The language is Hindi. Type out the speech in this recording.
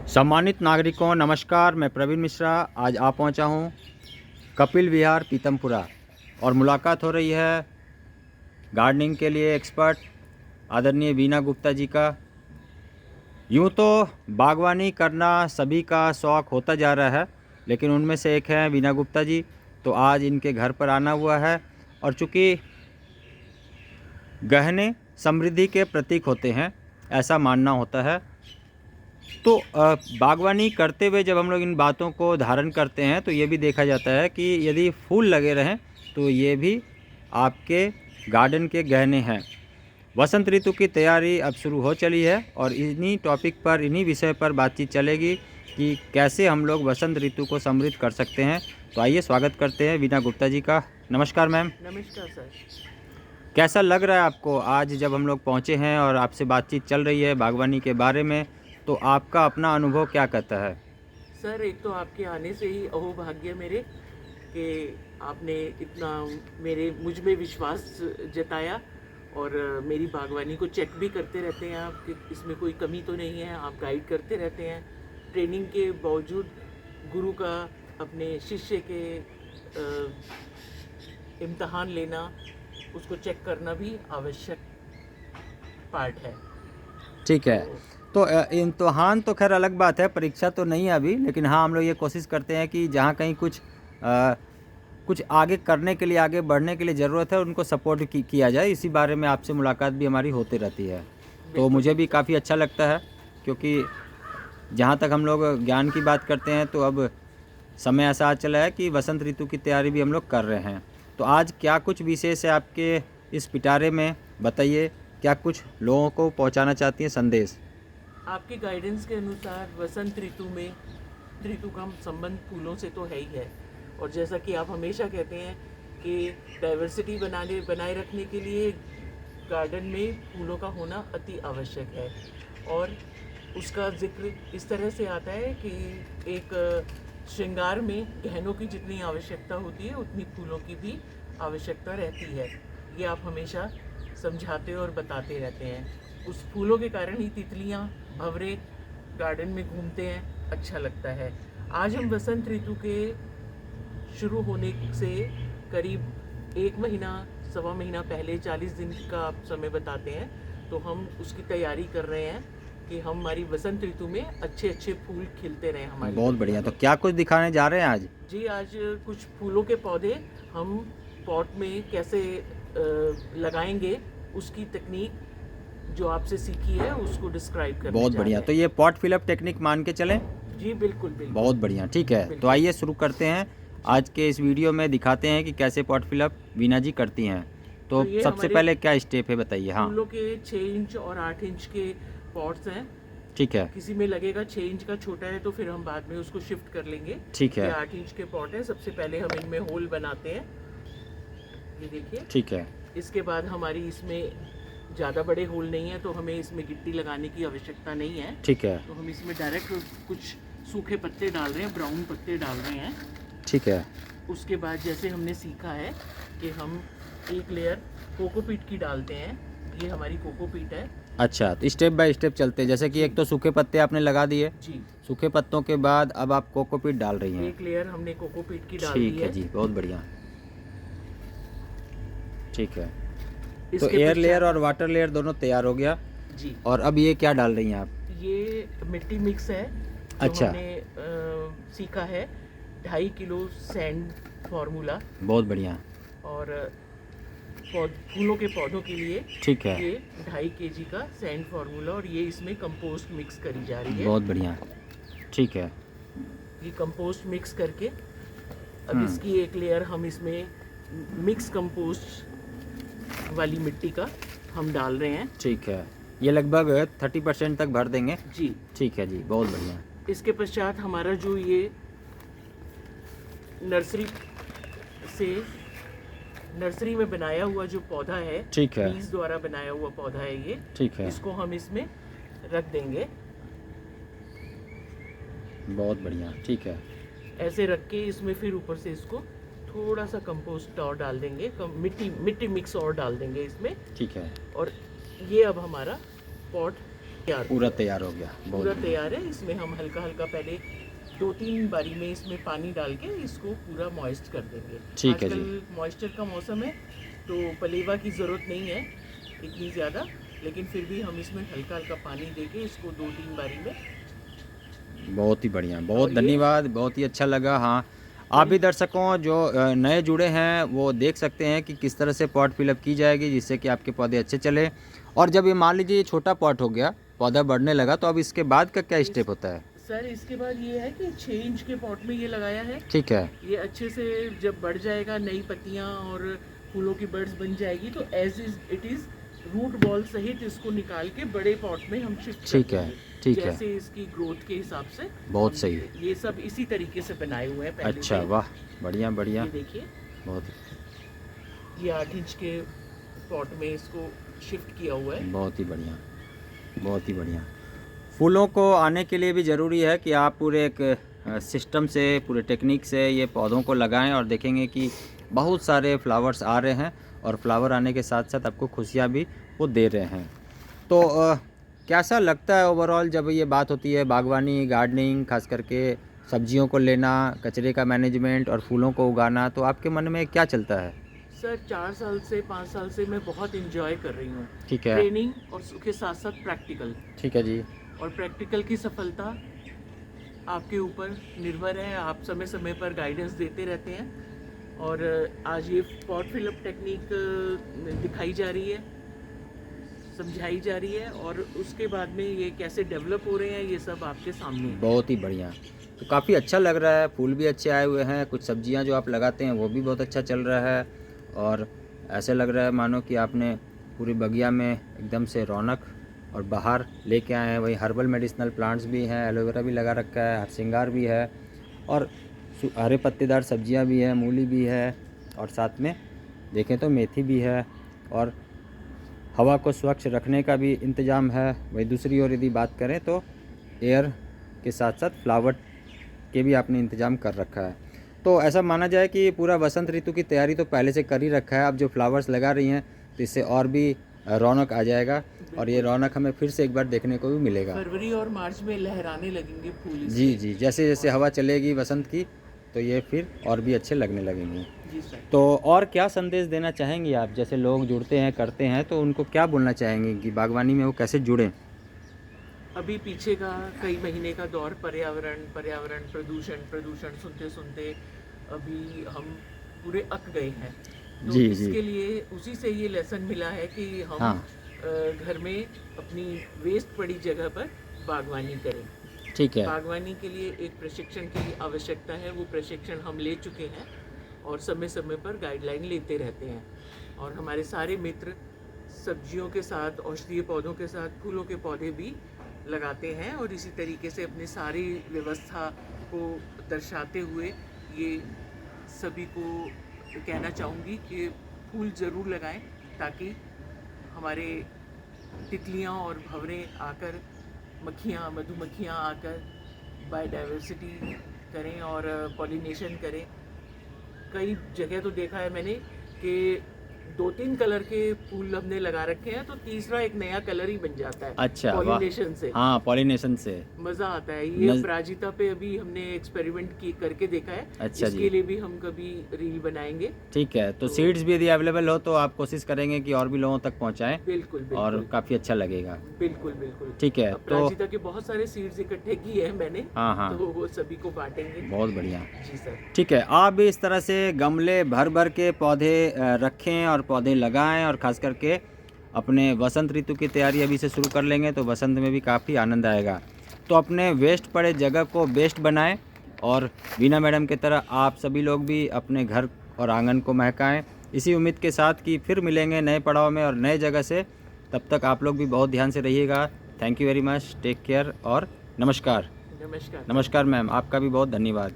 सम्मानित नागरिकों नमस्कार, मैं प्रवीण मिश्रा आज आ पहुंचा हूं कपिल विहार पीतमपुरा और मुलाकात हो रही है गार्डनिंग के लिए एक्सपर्ट आदरणीय वीना गुप्ता जी का। यूं तो बागवानी करना सभी का शौक़ होता जा रहा है, लेकिन उनमें से एक हैं वीना गुप्ता जी। तो आज इनके घर पर आना हुआ है और चूँकि गहने समृद्धि के प्रतीक होते हैं ऐसा मानना होता है, तो बागवानी करते हुए जब हम लोग इन बातों को धारण करते हैं तो ये भी देखा जाता है कि यदि फूल लगे रहें तो ये भी आपके गार्डन के गहने हैं। वसंत ऋतु की तैयारी अब शुरू हो चली है और इन्हीं टॉपिक पर, इन्हीं विषय पर बातचीत चलेगी कि कैसे हम लोग वसंत ऋतु को समृद्ध कर सकते हैं। तो आइए स्वागत करते हैं वीना गुप्ता जी का। नमस्कार मैम। नमस्कार सर। कैसा लग रहा है आपको आज जब हम लोग पहुँचे हैं और आपसे बातचीत चल रही है बागवानी के बारे में, तो आपका अपना अनुभव क्या कहता है? सर एक तो आपके आने से ही अहोभाग्य मेरे कि आपने इतना मुझ में विश्वास जताया और मेरी बागवानी को चेक भी करते रहते हैं आप कि इसमें कोई कमी तो नहीं है। आप गाइड करते रहते हैं। ट्रेनिंग के बावजूद गुरु का अपने शिष्य के इम्तहान लेना, उसको चेक करना भी आवश्यक पार्ट है। ठीक है, तो इम्तहान तो खैर अलग बात है, परीक्षा तो नहीं है अभी, लेकिन हाँ हम लोग ये कोशिश करते हैं कि जहाँ कहीं कुछ आगे करने के लिए, आगे बढ़ने के लिए ज़रूरत है उनको सपोर्ट किया जाए। इसी बारे में आपसे मुलाकात भी हमारी होती रहती है, तो मुझे भी काफ़ी अच्छा लगता है क्योंकि जहाँ तक हम लोग ज्ञान की बात करते हैं तो अब समय ऐसा आ चला है कि वसंत ऋतु की तैयारी भी हम लोग कर रहे हैं। तो आज क्या कुछ विशेष है आपके इस पिटारे में, बताइए, क्या कुछ लोगों को पहुंचाना चाहती हैं संदेश? आपके गाइडेंस के अनुसार वसंत ऋतु का संबंध फूलों से तो है ही है, और जैसा कि आप हमेशा कहते हैं कि डाइवर्सिटी बनाए रखने के लिए गार्डन में फूलों का होना अति आवश्यक है। और उसका जिक्र इस तरह से आता है कि एक श्रृंगार में गहनों की जितनी आवश्यकता होती है उतनी फूलों की भी आवश्यकता रहती है। ये आप हमेशा समझाते और बताते रहते हैं। उस फूलों के कारण ही तितलियाँ, भंवरे गार्डन में घूमते हैं, अच्छा लगता है। आज हम वसंत ऋतु के शुरू होने से करीब 1 महीना, सवा महीना पहले 40 दिन का आप समय बताते हैं, तो हम उसकी तैयारी कर रहे हैं कि हमारी वसंत ऋतु में अच्छे अच्छे फूल खिलते रहें हमारे। बहुत बढ़िया। तो क्या कुछ दिखाने जा रहे हैं आज? जी, आज कुछ फूलों के पौधे हम पॉट में कैसे लगाएंगे, उसकी तकनीक जो आपसे सीखी है उसको डिस्क्राइब करने बहुत बढ़िया। तो ये पॉट फिलअप टेक्निक मान के चलें? जी बिल्कुल बिल्कुल। बहुत बढ़िया, ठीक है। तो आइए शुरू करते हैं। आज के इस वीडियो में दिखाते हैं कि कैसे पॉट फिलअप वीना जी करती हैं। तो सबसे पहले क्या स्टेप है बताइए। हाँ, फूलों के 6 इंच और 8 इंच के पॉट्स हैं। ठीक है। किसी में लगेगा 6 इंच का छोटा है तो फिर हम बाद में उसको शिफ्ट कर लेंगे। ठीक है। 8 इंच के पॉट है। सबसे पहले हम इनमें होल बनाते हैं, ये देखिए। ठीक है। इसके बाद हमारी इसमें ज़्यादा बड़े होल नहीं है तो हमें इसमें गिट्टी लगाने की आवश्यकता नहीं है। ठीक है। तो हम इसमें डायरेक्ट कुछ सूखे पत्ते डाल रहे हैं, ब्राउन पत्ते डाल रहे हैं। ठीक है। उसके बाद जैसे हमने सीखा है कि हम एक लेयर कोकोपीट की डालते हैं। ये हमारी कोकोपीट है। अच्छा, तो स्टेप बाय स्टेप चलते हैं। जैसे कि एक तो सूखे पत्ते आपने लगा दिए जी, सूखे पत्तों के बाद अब आप कोकोपीट डाल रही हैं। एक लेयर हमने कोकोपीट की डाल दी है। ठीक है जी, बहुत बढ़िया। ठीक है, तो एयर लेयर और वाटर लेयर दोनों तैयार हो गया जी। और अब ये क्या डाल रही हैं आप? ये मिट्टी मिक्स है जो अच्छा, हमने सीखा है। 2.5 किलो सैंड फार्मूला। बहुत बढ़िया। और फूलों के पौधों के लिए ठीक है, ये 2.5 kg का सैंड फार्मूला, और ये इसमें कंपोस्ट मिक्स करी जा रही है। बहुत बढ़िया। ठीक है, ये कंपोस्ट मिक्स करके अब इसकी एक लेयर हम इसमें मिक्स कंपोस्ट वाली मिट्टी का हम डाल रहे हैं। ठीक है, ये लगभग 30% तक भर देंगे जी। ठीक है जी, बहुत बढ़िया। इसके पश्चात हमारा जो ये नर्सरी में बनाया हुआ जो पौधा है, ठीक है, बीज द्वारा बनाया हुआ पौधा है ये, ठीक है, इसको हम इसमें रख देंगे। बहुत बढ़िया। ठीक है, ऐसे रख के इसमें फिर ऊपर से इसको थोड़ा सा कंपोस्ट और डाल देंगे, मिट्टी मिक्स और डाल देंगे इसमें। ठीक है, और ये अब हमारा पॉट तैयार पूरा तैयार हो गया, बहुत पूरा बढ़िया। तैयार है। इसमें हम हल्का हल्का पहले 2-3 बारी में इसमें पानी डाल के इसको पूरा मॉइस्ट कर देंगे। ठीक है आजकल जी। मॉइस्चर का मौसम है तो पलेवा की ज़रूरत नहीं है इतनी ज़्यादा, लेकिन फिर भी हम इसमें हल्का हल्का पानी देके इसको 2-3 बारी में। बहुत ही बढ़िया, बहुत और ये धन्यवाद, बहुत ही अच्छा लगा। हाँ, आप भी दर्शकों जो नए जुड़े हैं वो देख सकते हैं कि किस तरह से पॉट फिलअप की जाएगी जिससे कि आपके पौधे अच्छे चले। और जब ये मान लीजिए ये छोटा पॉट हो गया, पौधा बढ़ने लगा, तो अब इसके बाद का क्या स्टेप होता है? सर इसके बाद ये है कि 6 इंच के पॉट में ये लगाया है। ठीक है, ये अच्छे से जब बढ़ जाएगा, नई पत्तियां और फूलों की बर्ड्स बन जाएगी, तो as is it is root ball सहित इसको निकाल के बड़े पॉट में हम शिफ्ट ठीक कर है, देंगे, ठीक है। जैसे इसकी ग्रोथ के हिसाब से। बहुत सही। ये सब इसी तरीके से बनाए हुए हैं पहले अच्छा, से ही। वाह, बढ़िया बढ़िया, ये देखिए, बहुत ये 8 इंच के पॉट में इसको शिफ्ट किया हुआ है। बहुत ही बढ़िया, बहुत ही बढ़िया। फूलों को आने के लिए भी ज़रूरी है कि आप पूरे एक सिस्टम से, पूरे टेक्निक से ये पौधों को लगाएं और देखेंगे कि बहुत सारे फ्लावर्स आ रहे हैं और फ्लावर आने के साथ साथ आपको खुशियाँ भी वो दे रहे हैं। तो कैसा लगता है ओवरऑल जब ये बात होती है बागवानी, गार्डनिंग, खास करके सब्जियों को लेना, कचरे का मैनेजमेंट और फूलों को उगाना, तो आपके मन में क्या चलता है? सर 4 साल से 5 साल से मैं बहुत इंजॉय कर रही हूँ। ठीक है, ट्रेनिंग और उसके साथ साथ प्रैक्टिकल। ठीक है जी। और प्रैक्टिकल की सफलता आपके ऊपर निर्भर है। आप समय समय पर गाइडेंस देते रहते हैं और आज ये पॉट फिलअप टेक्निक दिखाई जा रही है, समझाई जा रही है, और उसके बाद में ये कैसे डेवलप हो रहे हैं ये सब आपके सामने है। बहुत ही बढ़िया। तो काफ़ी अच्छा लग रहा है, फूल भी अच्छे आए हुए हैं, कुछ सब्जियां जो आप लगाते हैं वो भी बहुत अच्छा चल रहा है और ऐसे लग रहा है मानो कि आपने पूरी बगिया में एकदम से रौनक और बाहर लेके आए हैं। वही हर्बल मेडिसिनल प्लांट्स भी हैं, एलोवेरा भी लगा रखा है, हरसिंगार भी है और हरे पत्तेदार सब्जियां भी हैं, मूली भी है और साथ में देखें तो मेथी भी है और हवा को स्वच्छ रखने का भी इंतज़ाम है। वही दूसरी ओर यदि बात करें तो एयर के साथ साथ फ्लावर के भी आपने इंतज़ाम कर रखा है। तो ऐसा माना जाए कि पूरा वसंत ऋतु की तैयारी तो पहले से कर ही रखा है। अब जो फ्लावर्स लगा रही हैं तो इससे और भी रौनक आ जाएगा और ये रौनक हमें फिर से एक बार देखने को भी मिलेगा। फरवरी और मार्च में लहराने लगेंगे फूल इसके। जी जी, जैसे जैसे हवा चलेगी वसंत की तो ये फिर और भी अच्छे लगने लगेंगे। जी सर। तो और क्या संदेश देना चाहेंगी आप, जैसे लोग जुड़ते हैं, करते हैं, तो उनको क्या बोलना चाहेंगे कि बागवानी में वो कैसे जुड़ें? अभी पीछे का कई महीने का दौर पर्यावरण प्रदूषण सुनते सुनते अभी हम पूरे अक गए हैं। तो जी, इसके जी। लिए उसी से ये लेसन मिला है कि हम हाँ। घर में अपनी वेस्ट पड़ी जगह पर बागवानी करें। ठीक है, बागवानी के लिए एक प्रशिक्षण की आवश्यकता है, वो प्रशिक्षण हम ले चुके हैं और समय समय पर गाइडलाइन लेते रहते हैं। और हमारे सारे मित्र सब्जियों के साथ, औषधीय पौधों के साथ फूलों के पौधे भी लगाते हैं और इसी तरीके से अपनी सारी व्यवस्था को दर्शाते हुए ये सभी को कहना चाहूँगी कि फूल ज़रूर लगाएं ताकि हमारे तितलियाँ और भंवरें आकर, मक्खियाँ, मधुमक्खियाँ आकर बायोडाइवर्सिटी करें और पॉलिनेशन करें। कई जगह तो देखा है मैंने कि 2-3 कलर के फूल हमने लगा रखे हैं तो तीसरा एक नया कलर ही बन जाता है। अच्छा, वाह। पॉलिनेशन से हाँ, पॉलिनेशन से। मज़ा आता है। ये नज- अपराजिता पे अभी हमने एक्सपेरिमेंट की करके देखा है। अच्छा जी। इसके लिए भी हम कभी रील बनाएंगे। ठीक है, तो सीड्स भी यदि अवेलेबल हो तो आप कोशिश करेंगे कि और भी लोगों तक पहुंचाएं बिल्कुल और बिल्कुल काफ़ी अच्छा लगेगा। बिल्कुल बिल्कुल। ठीक है, तो अपराजिता के बहुत सारे सीड्स इकट्ठे किए हैं मैंने, हाँ हाँ, तो वो सभी को बांटेंगे। बहुत बढ़िया। जी सर। ठीक है, आप भी इस तरह से गमले भर भर के पौधे रखें और पौधे लगाएं और ख़ास करके अपने वसंत ऋतु की तैयारी अभी से शुरू कर लेंगे तो वसंत में भी काफ़ी आनंद आएगा। तो अपने वेस्ट पड़े जगह को बेस्ट बनाएं और वीना मैडम की तरह आप सभी लोग भी अपने घर और आंगन को महकाएं। इसी उम्मीद के साथ कि फिर मिलेंगे नए पड़ाव में और नए जगह से। तब तक आप लोग भी बहुत ध्यान से रहिएगा। Thank you very much, take care और नमस्कार। नमस्कार। नमस्कार मैम, आपका भी बहुत धन्यवाद।